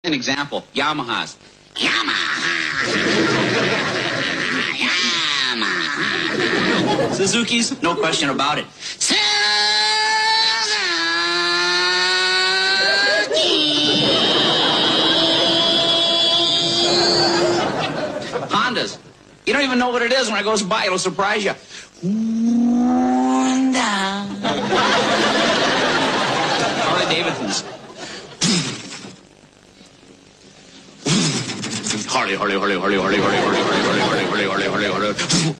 An example, Yamahas. Yamaha. Suzuki's, no question about it. Suzuki. Hondas. You don't even know what it is. When it goes by, it'll surprise you. Honda. Harley Davidson's. Harley.